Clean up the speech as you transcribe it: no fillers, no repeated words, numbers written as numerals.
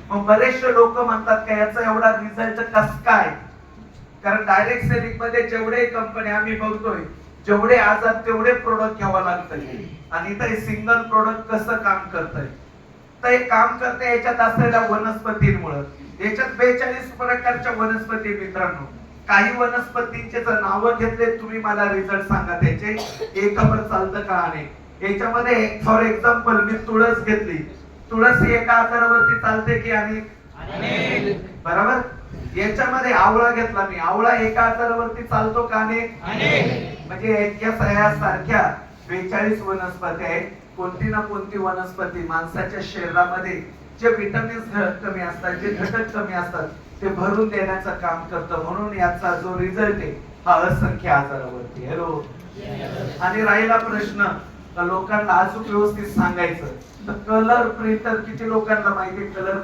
मग बरेचसे लोक म्हणतात का याचा एवढा रिझल्ट कस काय? कारण डायरेक्ट सेलिंग मध्ये जेवढे कंपनी आम्ही बघतोय, जेवढे आजार तेवढे प्रोडक्ट घ्यावं लागतं आणि इथं सिंगल प्रोडक्ट कसं काम करतंय? तर हे काम करते याच्यात असलेल्या वनस्पतींमुळे. याच्यात 42 प्रकारच्या वनस्पती मित्रांनो. काही वनस्पतींचे जर नावं घेतले तुम्ही मला रिझल्ट सांगा त्याचे एकावर चालतं का अनेक. याच्यामध्ये फॉर एक्झाम्पल मी तुळस घेतली. तुळस ही एका आजारावरती चालते की अनेक? बरोबर. याच्यामध्ये आवळा घेतला मी. आवळा एका आजारावरती चालतो का अनेक? म्हणजे सारख्या 42 वनस्पती आहेत. कोणती ना कोणती वनस्पती माणसाच्या शरीरामध्ये जे विटामिन्स कमी असतात, जे घटक कमी असतात ते भरून देण्याचं काम करतं. म्हणून याचा जो रिझल्ट आहे हा असंख्य आजारावरती. हॅलो. आणि राहिला प्रश्न लोकांना अजून व्यवस्थित सांगायचं तर कलर प्रिंटर किती लोकांना माहिती? कलर